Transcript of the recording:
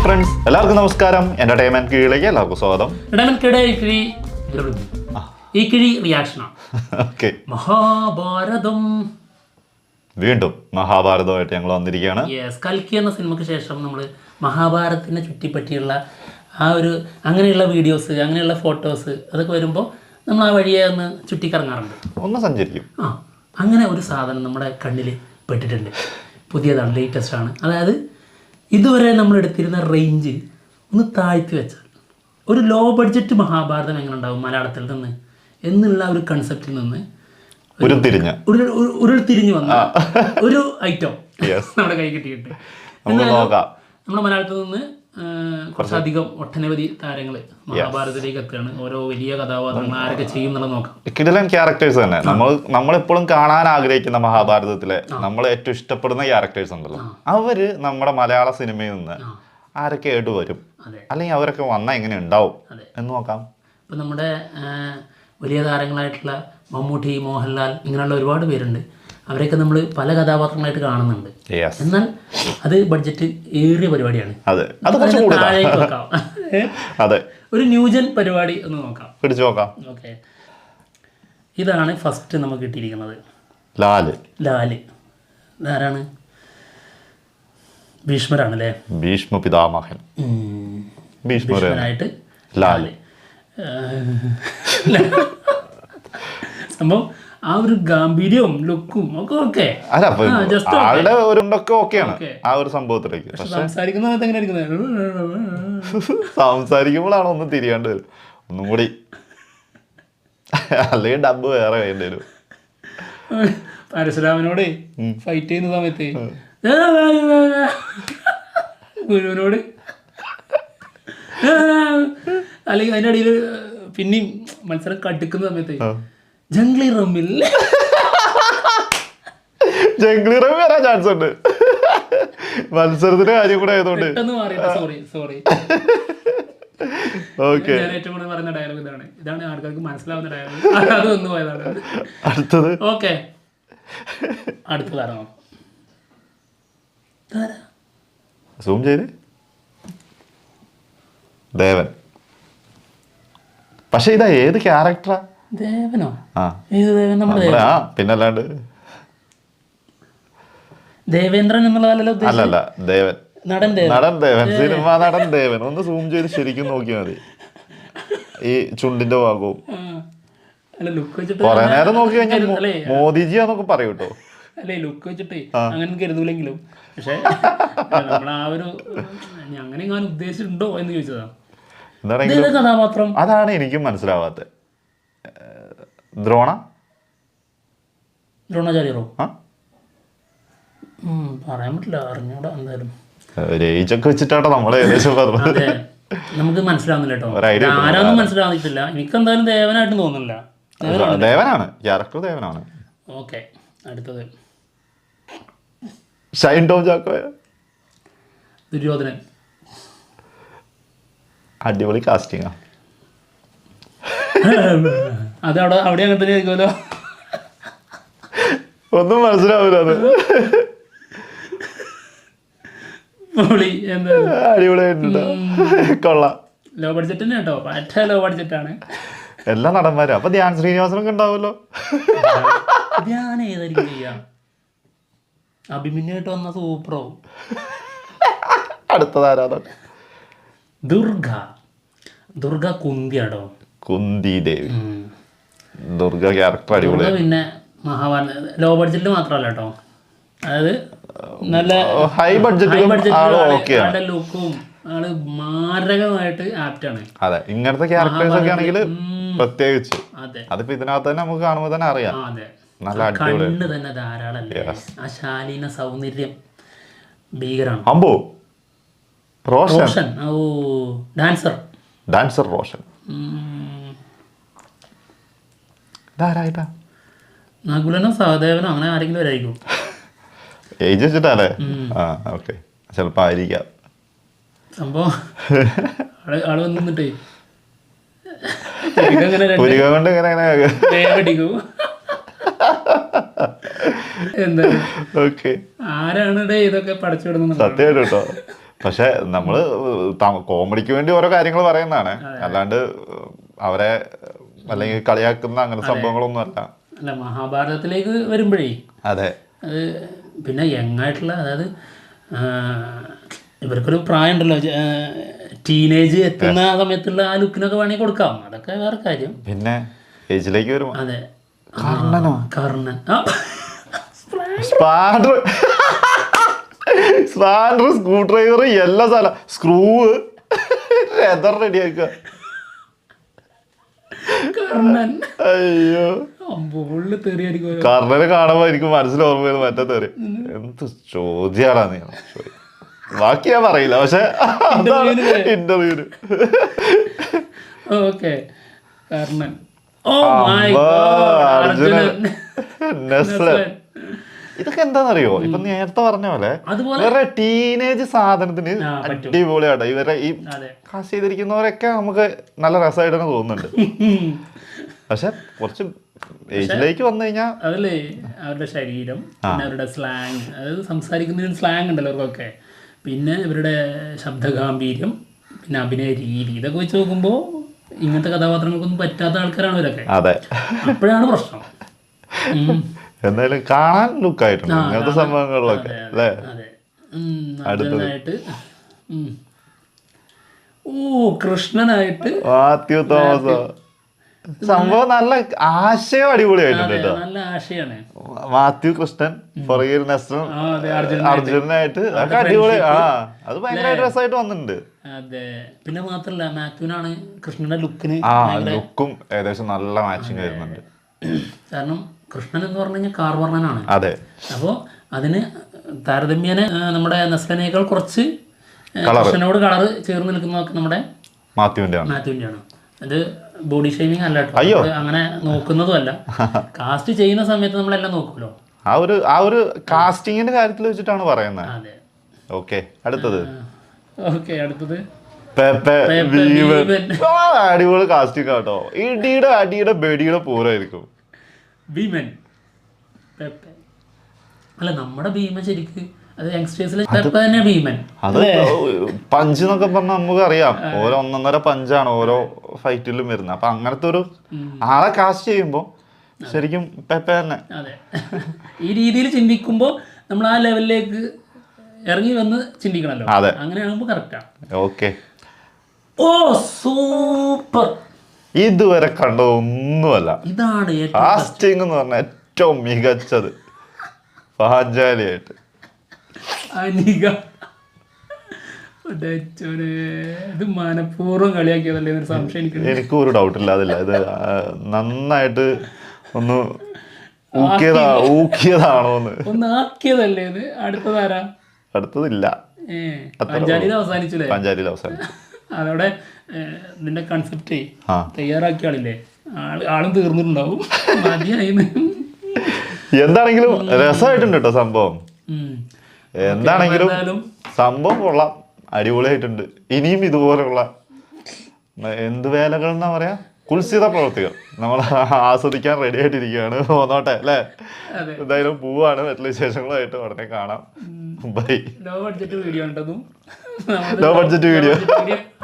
Friends, എല്ലാവർക്കും നമസ്കാരം. Entertainment കീഴിലേക്ക് എല്ലാവർക്കും സ്വാഗതം. മഹാഭാരതം വീണ്ടും മഹാഭാരതമായിട്ട് ഞങ്ങൾ വന്നിരിക്കുകയാണ്. കൽക്കി എന്ന സിനിമയ്ക്ക് ശേഷം നമ്മൾ മഹാഭാരതത്തിനെ ചുറ്റിപ്പറ്റിയുള്ള അങ്ങനെയുള്ള വീഡിയോസ്, അങ്ങനെയുള്ള ഫോട്ടോസ് അതൊക്കെ വരുമ്പോൾ നമ്മൾ ആ വഴിയെ ഒന്ന് ചുറ്റിക്കറങ്ങാറുണ്ട്, ഒന്ന് സഞ്ചരിക്കും. അങ്ങനെ ഒരു സാധനം നമ്മുടെ കണ്ണിൽ പെട്ടിട്ടുണ്ട്. പുതിയതാണ്, ലേറ്റസ്റ്റ് ആണ്. അതായത് ഇതുവരെ നമ്മൾ എടുത്തിരുന്ന റേഞ്ച് ഒന്ന് താഴ്ത്തി വെച്ചാൽ ഒരു ലോ ബഡ്ജറ്റ് മഹാഭാരതം എങ്ങനെ ഉണ്ടാവും മലയാളത്തിൽ നിന്ന് എന്നുള്ള ഒരു കൺസെപ്റ്റിൽ നിന്ന് ഉരുൾതിരിഞ്ഞു വന്ന ഒരു ഐറ്റം നമ്മുടെ കൈ കിട്ടിയിട്ട് നമ്മുടെ മലയാളത്തിൽ നിന്ന് കുറച്ചധികം ഒട്ടനവധി താരങ്ങൾ മഹാഭാരതത്തിലേക്ക് എത്തുകയാണ്. ഓരോ വലിയ കഥാപാത്രങ്ങൾ ആരൊക്കെ ചെയ്യും എന്നുള്ളത് നോക്കാം. കിടിലൻ ക്യാരക്ടേഴ്സ് തന്നെ. നമ്മളെപ്പോഴും കാണാൻ ആഗ്രഹിക്കുന്ന മഹാഭാരതത്തിലെ നമ്മൾ ഏറ്റവും ഇഷ്ടപ്പെടുന്ന ക്യാരക്ടേഴ്സ് ഉണ്ടല്ലോ, അവര് നമ്മുടെ മലയാള സിനിമയിൽ നിന്ന് ആരൊക്കെ ആയിട്ട് വരും, അല്ലെങ്കിൽ അവരൊക്കെ വന്നാൽ എങ്ങനെ ഉണ്ടാവും എന്ന് നോക്കാം. ഇപ്പൊ നമ്മുടെ വലിയ താരങ്ങളായിട്ടുള്ള മമ്മൂട്ടി, മോഹൻലാൽ, ഇങ്ങനെയുള്ള ഒരുപാട് പേരുണ്ട്. അവരെയൊക്കെ നമ്മൾ പല കഥാപാത്രങ്ങളായിട്ട് കാണുന്നുണ്ട്. എന്നാൽ അത് ബഡ്ജറ്റ് ഏറിയ പരിപാടിയാണ്. ഒരു ന്യൂജൻ പരിപാടി ഒന്ന് നോക്കാം. ഓക്കെ, ഇതാണ് ഫസ്റ്റ് നമുക്ക് കിട്ടിയിരിക്കുന്നത്. ലാല് ആരാണ്? ഭീഷ്മരാണല്ലേ? ഭീഷ്മ പിതാമഹൻ. ഭീഷ്മരായിട്ട് ലാല്. സംഭവം ആ ഒരു ഗാംഭീര്യവും ലുക്കും ഒക്കെ ഓക്കെ, ആ ഒരു സംഭവത്തിലേക്ക് സംസാരിക്കുന്ന സംസാരിക്കുമ്പോഴാണ് ഒന്നും തിരിയാണ്ട് വരും, ഒന്നും കൂടി, അല്ലെങ്കിൽ ഡബ് വേറെ വേണ്ടി വരും. പരശുരാമനോട് ഫൈറ്റ് ചെയ്യുന്ന സമയത്ത് ഗുരുവിനോട്, അല്ലെങ്കിൽ അതിൻ്റെ അടിയിൽ പിന്നെയും മത്സരം കടുക്കുന്ന സമയത്ത് ജംഗ്ലി റമ്മിൽ വരാൻ ചാൻസ് ഉണ്ട്. മത്സരത്തിന്റെ കാര്യം കൂടെ ആയതുകൊണ്ട് ഞാൻ ഏറ്റവും കൂടുതൽ പറയുന്ന ഡയലോഗ് ഇതാണ് ആൾക്കാർക്ക് മനസ്സിലാവുന്ന ഡയലോഗ്. അത് വന്നു പോയതാണ്. അടുത്തത് ഓക്കെ, അടുത്തതാണോ? സൂം ചെയ്ത് ദേവൻ. പക്ഷെ ഇതാ ഏത് ക്യാരക്ടറാ? ദേവനോ? ഏത് ദേവൻ? നമ്മുടെ പിന്നല്ലാണ്ട് ദേവേന്ദ്രൻ എന്നുള്ളതല്ലോ. അല്ലല്ല, ദേവൻ, നടൻ ദേവൻ, സിനിമ നടൻ ദേവൻ. ഒന്ന് സൂം ചെയ്ത് ശരിക്കും നോക്കിയാൽ മതി. ഈ ചുണ്ടിന്റെ ഭാഗവും കൊറേ നേരം നോക്കി കഴിഞ്ഞാൽ മോദിജിയാന്നൊക്കെ പറയൂ കേട്ടോ. അല്ലേ, ലുക്ക് വെച്ചിട്ടേ അങ്ങനെ കരുതൂലെങ്കിലും, പക്ഷെ നമ്മൾ ആ ഒരു അങ്ങനെ ഞാൻ ഉദ്ദേശിച്ചിട്ടുണ്ടോ എന്ന് ചോദിച്ചതാ. കഥാപാത്രം അതാണ് എനിക്കും മനസ്സിലാവാത്ത. ദ്രോണാചാര്യരോ? പറയാൻ പറ്റില്ല, അറിഞ്ഞൂടാ. എന്തായാലും ഏജൊക്കെ വെച്ചിട്ടാട്ടോ നമ്മളെ ഏകദേശം പറഞ്ഞത്. നമുക്ക് മനസ്സിലാവുന്നില്ല കേട്ടോ, ആരാന്നും മനസ്സിലാവുന്നിട്ടില്ല. എനിക്ക് എന്തായാലും ദേവനായിട്ട് തോന്നുന്നില്ല. ദേവനാണ്, ക്യാരക്ടർ ദേവനാണ്. ഓക്കെ, അടുത്തത് ഷൈൻ ടോം ചാക്കോ. ദുര്യോധനൻ. അടിപൊളി കാസ്റ്റിംഗാ. അത് അവിടെ അങ്ങനെ തന്നെ ആയിരിക്കുമല്ലോ, ഒന്നും മനസ്സിലാവില്ല. അത് അടിപൊളിയായിട്ടുണ്ട്, കൊള്ളാം. ലോ ബഡ്ജറ്റ് തന്നെ കേട്ടോ, പറ്റ ലോ ബഡ്ജറ്റാണ്. എല്ലാ നടന്മാരും. അപ്പൊ ധ്യാൻ ശ്രീനിവാസനൊക്കെ ഉണ്ടാവുമല്ലോ. ധ്യാൻ ഏതായിരിക്കും ചെയ്യാ? അഭിമന്യായിട്ട് വന്ന സൂപ്പറാവും. അടുത്തതാരാണ്? ദുർഗ കുന്തിയാടോ, കുന്തി ദേവി. ദുർഗ ക്യാരക്ടർ അടിപൊളി. പിന്നെ മഹാഭാരത ലോ ബഡ്ജറ്റിൽ മാത്രമല്ല കേട്ടോ, അതായത് നല്ല ഹൈ ബഡ്ജറ്റ് ലുക്കും ആള് മാരകമായിട്ട് ആപ്റ്റാണ്. അതെ, ഇങ്ങനത്തെ ക്യാരക്ടേഴ്സ് ഒക്കെ ആണെങ്കിൽ പ്രത്യേകിച്ച് അതിപ്പോ ഇതിനകത്ത് തന്നെ നമുക്ക് കാണുമ്പോൾ തന്നെ അറിയാം. നല്ല കണ്ണ് തന്നെ ധാരാളല്ലേ, ആ ശാലീന സൗന്ദര്യം ഭീകരാണ്. അമ്പോ റോഷൻ. ഓ, ഡാൻസർ റോഷൻ. ഇതാരായിട്ടാ? നകുലനോ സഹദേവനോ അങ്ങനെ ആരെങ്കിലും വരായിരിക്കും. ഏജ് വെച്ചിട്ടല്ലേ? ഓക്കെ, ചിലപ്പോ ആയിരിക്കാം സംഭവം. ആള് വന്നിട്ടേ കൊണ്ട് വേഗടിക്കും. എന്താ ആരാണ് ഇതൊക്കെ പഠിച്ചു വിടുന്നത്? സത്യമായിട്ട് കേട്ടോ, പക്ഷെ നമ്മള് കോമഡിക്ക് വേണ്ടി ഓരോ കാര്യങ്ങൾ പറയുന്നതാണ്, അല്ലാണ്ട് അവരെ അല്ലെങ്കിൽ കളിയാക്കുന്ന അങ്ങനെ സംഭവങ്ങളൊന്നും അല്ല. അല്ല, മഹാഭാരതത്തിലേക്ക് വരുമ്പോഴേ അതെ, അത് പിന്നെ യങ്ങായിട്ടുള്ള, അതായത് ഇവർക്കൊരു പ്രായം ഉണ്ടല്ലോ, ടീനേജ് എത്തുന്ന ആ സമയത്തുള്ള ആ ലുക്കിനൊക്കെ വേണമെങ്കിൽ കൊടുക്കാം, അതൊക്കെ വേറെ കാര്യം. പിന്നെ ഏജിലേക്ക് വരും. അതെ, കർണനോ? കർണൻ സ്പാൻഡർ സ്ക്രൂ ഡ്രൈവർ എല്ലാ സ്ഥലം സ്ക്രൂ ലെതർ റെഡിയാക്കുക. കർണൻ, അയ്യോ, കർണനെ കാണുമ്പോ എനിക്ക് മനസ്സിൽ ഓർമ്മ വരുന്നത് മറ്റേ തെറി. എന്ത് ചോദ്യാടാ നീ. ബാക്കി ഞാൻ പറയില്ല, പക്ഷെ ഇന്റർവ്യൂല്. Okay, Karnan. Oh my god, Arjunan, Naslen. ഇതൊക്കെ എന്താണെന്നറിയോ, ഇപ്പൊ നേരത്തെ പറഞ്ഞ പോലെ വേറെ ടീനേജ് സാധനത്തിന് അടിപൊളിയാട്ടോ. ഇവരെ ഈ കാസ്റ്റ് ചെയ്തിരിക്കുന്നവരൊക്കെ നമുക്ക് നല്ല രസമായിട്ട് തന്നെ തോന്നുന്നുണ്ട്. പക്ഷെ കുറച്ച് ഏജിലേക്ക് വന്നു കഴിഞ്ഞാൽ അതല്ലേ അവരുടെ ശരീരം, പിന്നെ അവരുടെ സ്ലാങ്, അതായത് സംസാരിക്കുന്നതിന് സ്ലാങ് ഉണ്ടല്ലോ അവർക്കൊക്കെ, പിന്നെ ഇവരുടെ ശബ്ദഗാംഭീര്യം, പിന്നെ അഭിനയ രീതി, ഇതൊക്കെ വെച്ച് നോക്കുമ്പോൾ ഇങ്ങനത്തെ കഥാപാത്രങ്ങൾക്കൊന്നും പറ്റാത്ത ആൾക്കാരാണ് ഇവരൊക്കെ. അതെ, അപ്പോഴാണ് പ്രശ്നം. എന്തായാലും കാണാൻ ലുക്കായിട്ടുണ്ട് ഇങ്ങനത്തെ സംഭവങ്ങളിലൊക്കെ അല്ലേ. അടുത്തതായിട്ട് ഓ കൃഷ്ണനായിട്ട് മാത്യു തോമസ്. സംഭവം നല്ല ആശയം അടിപൊളിയായിട്ടുണ്ട് കേട്ടോ. നല്ല ആശയാണ്. മാത്യു കൃഷ്ണൻ പുറകിൽ നെസ്ലൻ അർജുനായിട്ട് അതൊക്കെ അടിപൊളി. അത് ഭയങ്കരമായിട്ട് രസമായിട്ട് വന്നിട്ടുണ്ട്. അതെ, പിന്നെ മാത്രല്ല മാത്യുവിനാണ് കൃഷ്ണന്റെ ലുക്കിന് ലുക്കും ഏകദേശം നല്ല മാച്ചിങ് വരുന്നുണ്ട്. കാരണം കൃഷ്ണൻ എന്ന് പറഞ്ഞു കഴിഞ്ഞാൽ കാർവർണ്ണനാണ്. അതെ, അപ്പോൾ അതിന് താരതമ്യേന നമ്മുടെ നെസ്ലനേക്കാൾ കുറച്ച് കൃഷ്ണനോട് കളറ് ചേർന്ന് നിൽക്കുന്നതൊക്കെ നമ്മുടെ മാത്യുവിൻ്റെ ആണ്. അത് ബോഡി ഷേമിങ് അല്ല കേട്ടോ, അങ്ങനെ നോക്കുന്നതും അല്ല. കാസ്റ്റ് ചെയ്യുന്ന സമയത്ത് നമ്മളെല്ലാം നോക്കുമല്ലോ, ആ ഒരു കാസ്റ്റിങ്ങിന്റെ കാര്യത്തിൽ വെച്ചിട്ടാണ് പറയുന്നത്. അതെ, ഓക്കെ. അടുത്തത് അടിപൊളി കാസ്റ്റിംഗ് കേട്ടോ. ഇടിയുടെ അടിയുടെ ബെടിയുടെ പൂരമായിരിക്കും ഭീമൻ. അല്ല, നമ്മുടെ ഭീമൻ ശരിക്ക് അത് യങ്സ്റ്റേഴ്സിലെ തന്നെ ഭീമൻ. അത് പഞ്ച് എന്നൊക്കെ പറഞ്ഞാൽ നമുക്ക് അറിയാം, ഓരോ 1.5 പഞ്ചാണ് ഓരോ ഫൈറ്റിലും വരുന്നത്. അപ്പൊ അങ്ങനത്തെ ഒരു ആളെ കാസ്റ്റ് ചെയ്യുമ്പോ ശരിക്കും പെപ്പ തന്നെ. അതെ, ഈ രീതിയിൽ ചിന്തിക്കുമ്പോ നമ്മൾ ആ ലെവലിലേക്ക് ഇറങ്ങി വന്ന് ചിന്തിക്കണല്ലോ. അതെ, അങ്ങനെയാകുമ്പോ കറക്റ്റാ. ഓക്കെ. ഓ സൂപ്പർ. ഇതുവരെ കണ്ട ഒന്നുമല്ല. ഇതാണ് കാസ്റ്റിംഗ് എന്ന് പറഞ്ഞാൽ ഏറ്റവും മികച്ചത്. പാഞ്ചാലിയായിട്ട് ഇത് മനഃപൂർവ്വം കളിയാക്കിയതല്ലേ എന്നൊരു സംശയം എനിക്കും ഒരു ഡൗട്ടില്ല അതില്ല. ഇത് നന്നായിട്ട് ഒന്ന് ഊക്കിയതാണോന്ന് ഒന്ന് ആക്കിയതല്ലേ ഇത്. അടുത്തതാരാ? അടുത്തതില്ല, പഞ്ചാലിയിൽ അവസാനിച്ചു. അതോടെ നിന്റെ കൺസെപ്റ്റ് തയ്യാറാക്കിയ ആളില്ലേ, ആളും തീർന്നിട്ടുണ്ടാവും. മതിയായി. എന്താണെങ്കിലും രസമായിട്ടുണ്ട് കേട്ടോ സംഭവം. എന്താണെങ്കിലും സംഭവം കൊള്ളാം, അടിപൊളിയായിട്ടുണ്ട്. ഇനിയും ഇതുപോലെയുള്ള എന്ത് വേലകൾ എന്നാ പറയാ, കുൽസിത പ്രവർത്തികൾ നമ്മൾ ആസ്വദിക്കാൻ റെഡി ആയിട്ടിരിക്കുകയാണ്. പോന്നോട്ടെ അല്ലേ. എന്തായാലും പോവാണ്. മറ്റുള്ള വിശേഷങ്ങളുമായിട്ട് ഉടനെ കാണാം. ബൈ. Low budget video.